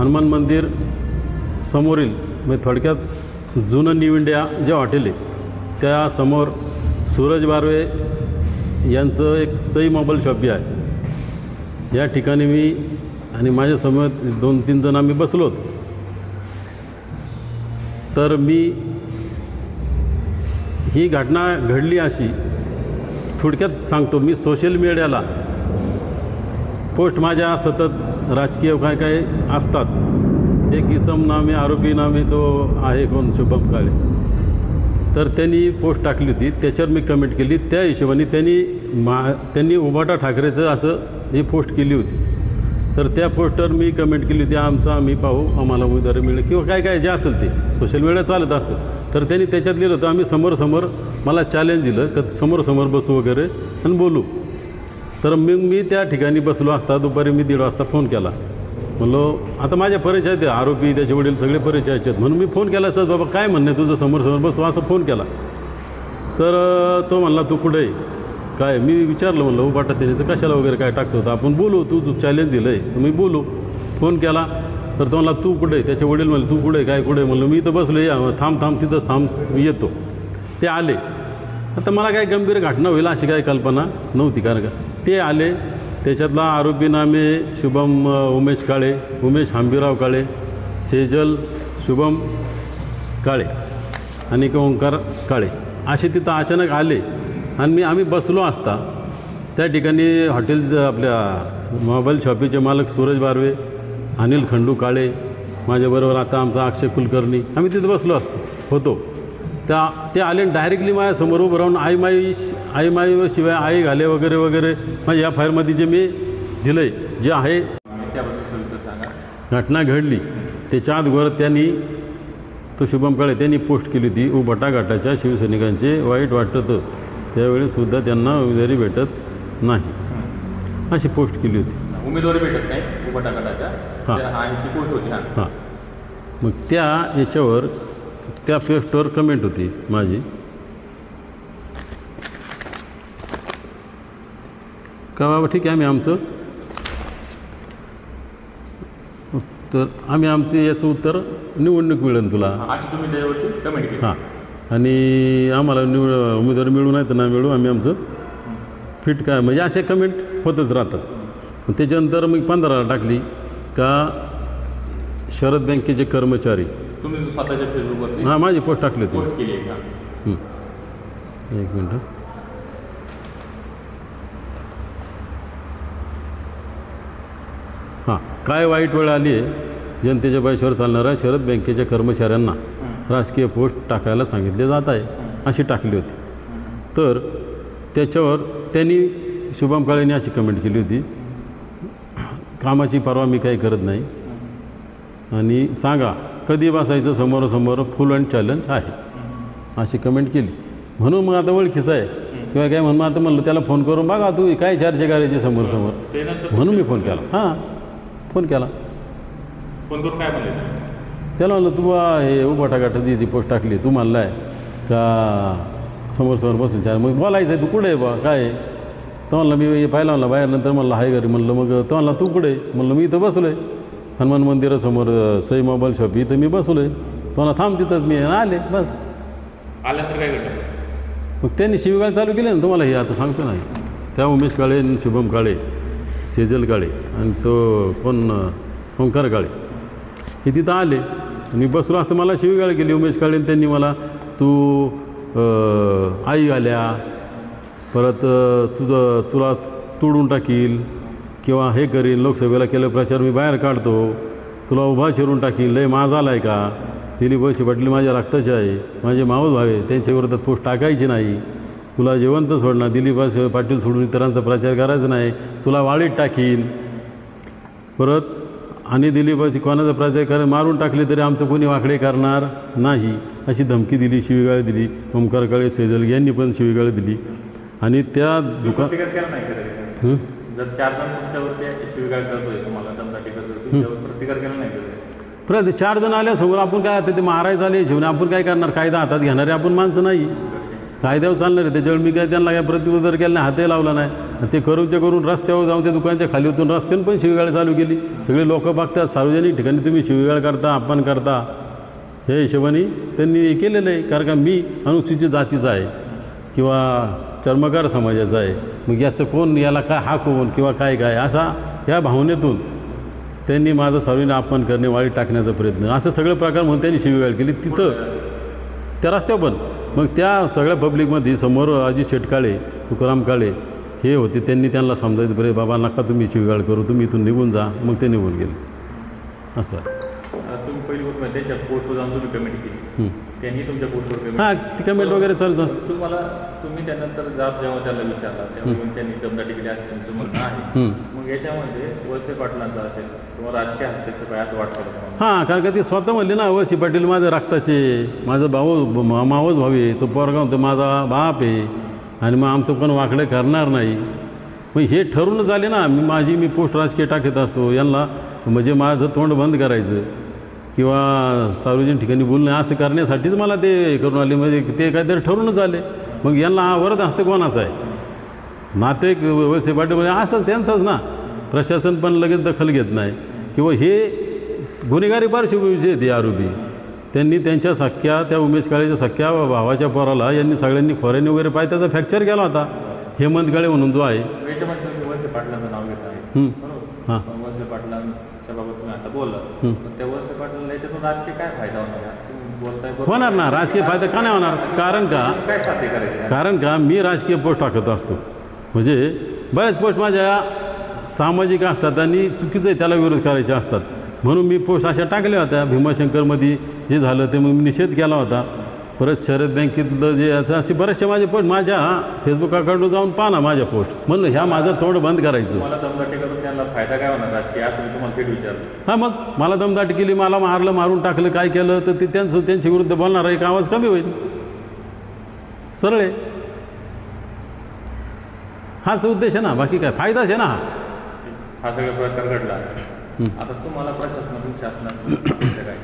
हनुमान मंदिर समोरील म्हणजे थोडक्यात जुनं न्यू इंडिया जे हॉटेल आहे त्यासमोर सूरज बारवे यांचं एक सई मोबाईल शॉप बी आहे. या ठिकाणी मी आणि माझ्यासमोर 2-3 जण आम्ही बसलो होतो. तर मी ही घटना घडली अशी थोडक्यात सांगतो. मी सोशल मीडियाला पोस्ट माझ्या सतत राजकीय काय काय असतात. एक इसम नामे आरोपी नामे तो आहे कोण शुभम काळे, तर त्यांनी पोस्ट टाकली होती. त्याच्यावर मी कमेंट केली. त्या हिशोबाने त्यांनी उभाटा ठाकरेचं असं ही पोस्ट केली होती. तर त्या पोस्टवर मी कमेंट केली होती आमचं आम्ही पाहू, आम्हाला उमेदवारी मिळेल किंवा काय काय जे असेल ते सोशल मीडिया चालत असतं. तर त्यांनी त्याच्यात लिहिलं होतं आम्ही समोर मला चॅलेंज दिलं का समोर बसू वगैरे आणि बोलू. तर मी त्या ठिकाणी बसलो असता दुपारी मी 1:30 वाजता फोन केला. म्हणलो आता माझ्या परिचयात आहे, आरोपी त्याचे वडील सगळे परिचयाचे आहेत म्हणून मी फोन केला. सर बाबा काय म्हणणं आहे तुझं समोर बसू असं फोन केला. तर तो म्हणला तू कुठे आहे काय. मी विचारलं म्हणलं उभाटा सेनेचं कशाला वगैरे काय टाकतो होतं, आपण बोलू, तू चॅलेंज दिलं आहे तर मी बोलू. फोन केला तर तो म्हणला तू कुठे आहे. त्याचे वडील म्हणले तू कुठे काय कुठे. म्हणलं मी इथं बसलो या थांब तिथंच थांब मी येतो. ते आले. आता मला काय गंभीर घटना होईल अशी काही कल्पना नव्हती. कारण का ते आले. त्याच्यातला आरोपी नामे शुभम उमेश काळे, उमेश हंबीराव काळे, सेजल शुभम काळे आणि ओंकार काळे असे तिथं अचानक आले. आणि आम्ही बसलो असता त्या ठिकाणी हॉटेल आपल्या मोबाईल शॉपीचे मालक सूरज बारवे, अनिल खंडू काळे, माझ्याबरोबर आता आमचा अक्षय कुलकर्णी आम्ही तिथं बसलो होतो. ते आले डायरेक्टली माझ्यासमोर उभं राहून आई माई शिवाय आई घाले वगैरे वगैरे माझ्या या फायरमध्ये जे मी दिलं आहे जे आहे घटना घडली त्याच्या अगोदर त्यांनी तो शुभम काळे त्यांनी पोस्ट केली होती उभाटा गटाच्या शिवसैनिकांचे वाईट वाटतं त्यावेळीसुद्धा त्यांना उमेदवारी भेटत नाही अशी पोस्ट केली होती. उमेदवारी भेटत नाही उभाटा गटाच्या पोस्ट होती. हां मग त्या याच्यावर त्या पोस्टवर कमेंट होती माझी का बाबा ठीक आहे आम्ही आमचं तर आम्ही आमचं याचं उत्तर निवडणूक मिळेल तुला अशी तुम्ही त्याच्यावरती कमेंट केली. हां आणि आम्हाला उमेदवार मिळू नाही तर नाही मिळू आम्ही आमचं फिट काय म्हणजे असे कमेंट होतच राहतात. त्याच्यानंतर मी 15 टाकली का शरद बँकेचे कर्मचारी तुम्ही स्वतःच्या फेसबुकवरती हां माझी पोस्ट टाकली होती. पोस्ट केली आहे का? एक मिनटं. हां काय वाईट वेळ आली आहे जनतेच्या पैशावर चालणाऱ्या शरद बँकेच्या कर्मचाऱ्यांना राजकीय पोस्ट टाकायला सांगितले जात आहे अशी टाकली होती. तर त्याच्यावर त्यांनी शुभम काळेंनी अशी कमेंट केली होती कामाची परवा मी काही करत नाही आणि सांगा कधी बसायचं समोरासमोर फुल अँड चॅलेंज आहे अशी कमेंट केली. म्हणून मग आता ओळखीचं आहे किंवा काय म्हणून आता म्हणलं त्याला फोन करून बघा तू काय चर्चा करायची समोर म्हणून मी फोन केला. हां फोन केला. फोन करून काय म्हणले त्याला म्हणलं तू हे उभाटा गटाची ती पोस्ट टाकली तू म्हणला आहे का समोर बसून चार मग बोलायचं आहे तू कुठे आहे बा काय. तो म्हणलं मी पाहिला म्हणलं बाहेर नंतर म्हणलं हाय घरी म्हणलं मग तो म्हणला तू कुठे म्हणलं मी इथं बसलो आहे हनुमान मंदिरासमोर सई मोबाईल शॉप इथं मी बसलो आहे. तो म्हणला थांब तिथंच मी आले बस. आल्यानंतर काय घडलं मग त्यांनी शिवगाळ चालू केले ना तुम्हाला हे आता सांगतो नाही त्या उमेश काळे शुभम काळे सेजल काळे आणि तो कोण ओंकार काळे हे तिथं आले आणि बसलो असतं मला शिवगाळ केली उमेश काळे त्यांनी मला तू आई आल्या परत तुला तोडून टाकील किंवा हे करीन लोकसभेला केलं प्रचार मी बाहेर काढतो तुला उभा चिरून टाकील लय माज आला आहे का. दिलीप वळसे पाटील माझ्या रक्ताचे आहे माझे मावस भावे त्यांच्या विरोधात पोस्ट टाकायची नाही तुला जिवंत सोडणार दिलीप वळसे पाटील सोडून इतरांचा प्रचार करायचा नाही तुला वाळीत टाकीन परत आणि दिलीप वळसे कोणाचा प्रचार करायला मारून टाकले तरी आमचं कोणी वाकडे करणार नाही अशी धमकी दिली शिवीगाळ दिली. ओंकार काळे सेजल यांनी पण शिवीगाळ दिली आणि त्या जर 4 जण तुमच्यावरती शिवीगाळ करतोय तुम्हाला दमदाटी करतोय तुमच्यावर प्रतिकार केला नाही का? 4 जण आल्यासमोर आपण काय आता ते मारायचं आले जेवण आपण काय करणार कायदा हातात घेणारे आपण माणसं नाही कायद्यावर चालणार आहे. त्याच्यावर मी काय त्यांना काय प्रतिउत्तर केलं नाही, हातही लावला नाही. आणि ते करून रस्त्यावर जाऊन त्या दुकानाच्या खाली उतरून रस्त्यानं पण शिवीगाळ चालू केली. सगळे लोक बघतात, सार्वजनिक ठिकाणी तुम्ही शिवीगाळ करता, अपमान करता, हे हिशोबाने त्यांनी हे केलेलं आहे. कारण का मी अनुसूचित जातीचा आहे किंवा चर्मकार समाजाचा आहे, मग याचं कोण, याला काय हा कोण किंवा काय असा या भावनेतून त्यांनी माझं सार्वजनिक अपमान करणे, वाळीत टाकण्याचा प्रयत्न, असं सगळं प्रकार म्हणून त्यांनी शिवीगाळ केली तिथं त्या रस्त्यावर पण. मग त्या सगळ्या पब्लिकमध्ये समोर अजित शेटकाळे, तुकाराम काळे हे होते. त्यांनी त्यांना समजायचं, बरे बाबा नका तुम्ही शिवीगाळ करू, तुम्ही इथून निघून जा. मग ते निघून गेले. असं तुम्ही पहिली गोष्ट म्हणजे त्यांच्या पोस्टवर जाऊन तुम्ही कमेंट केली, त्यांनी तुमच्या पोस्टवर कमेंट, हां ती कमेंट वगैरे चालू असतं. तुम्ही त्यानंतर जेव्हा त्याला विचारला तेव्हा त्यांनी दमदाटी केली असं तुमचं म्हणणं आहे. मग याच्यामध्ये वळसे पाटलांचा असेल किंवा राजकीय हस्तक्षेप आहे असं वाटतं का? हां, कारण का ती स्वतः म्हणली ना, वळसे पाटील माझ्या रक्ताचे, माझा मावस भाऊ आहे, तो पोरगा म्हणतो माझा बाप आहे आणि मग आमचं पण वाकडं करणार नाही. मग हे ठरून झाले ना. मी पोस्ट राजकीय टाकत असतो यांना, म्हणजे माझं तोंड बंद करायचं किंवा सार्वजनिक ठिकाणी बोलणं असं करण्यासाठीच मला ते करून आले. म्हणजे ते काहीतरी ठरूनच आले. मग यांना हा वरद हस्त कोणाचा आहे? नातेवाईक वळसे पाटील म्हणजे असंच त्यांचंच ना. प्रशासन पण लगेच दखल घेत नाही किंवा हे गुन्हेगारी पार्श्वभूमीचे आहेत हे आरोपी. त्यांनी त्यांच्या सख्या, त्या उमेश काळेच्या सख्या भावाच्या पोराला यांनी सगळ्यांनी खोऱ्याने वगैरे पाय त्याचा फ्रॅक्चर केला होता. हेमंत काळे म्हणून जो आहे, याच्यामध्ये तुम्ही वळसे पाटलांचं नाव घेत आहे, बरोबर? हां, वळसे पाटलांच्या बाबत तुम्ही आता बोलला, त्या वळसे पाटलांना याच्यातून राजकीय काय फायदा होणार आहे तुम्ही बोलताय? होणार ना राजकीय फायदा. का नाही होणार? कारण काय साध्य करायचं? कारण का मी राजकीय पोस्ट टाकत असतो. म्हणजे बऱ्याच पोस्ट माझ्या सामाजिक असतात आणि चुकीचं आहे त्याला विरोध करायचे असतात. म्हणून मी पोस्ट अशा टाकल्या होत्या. भीमाशंकरमध्ये जे झालं ते मग मी निषेध केला होता. परत शरद बँकेतलं जे असे बरेचसे माझे पोस्ट माझ्या फेसबुक अकाउंटवर जाऊन पाहा ना माझ्या पोस्ट. म्हणून ह्या माझं तोंड बंद करायचं. मला दमदाटी करून त्यांना फायदा काय होणार राजकीय असं मी तुम्हाला थेट विचारलं. हां, मग मला दमदाटी केली, मला मारून टाकलं, काय केलं तर ते त्यांच्या विरुद्ध बोलणारा एक आवाज कमी होईल. सरळ आहे. हाच उद्देश आहे ना, बाकी काय फायदाच आहे ना. हा सगळा प्रकार घडला. आता तुम्हाला प्रशासनातून शासनातून काय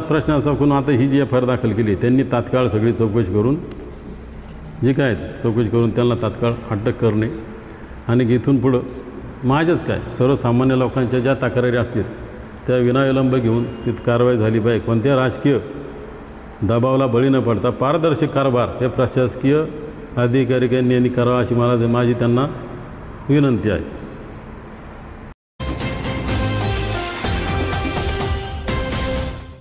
प्रशासनाकडून आता ही जी FIR दाखल केली त्यांनी तात्काळ सगळी चौकशी करून जे काय चौकशी करून त्यांना तात्काळ अटक करणे आणि इथून पुढं माझ्याच काय सर्वसामान्य लोकांच्या ज्या तक्रारी असतील त्या विनाविलंब घेऊन तिथं कारवाई झाली पाहिजे. कोणत्या राजकीय दबावाला बळी न पडता पारदर्शक कारभार हे प्रशासकीय अधिकाऱ्यांनी करावा अशी माझी त्यांना विनंती आहे.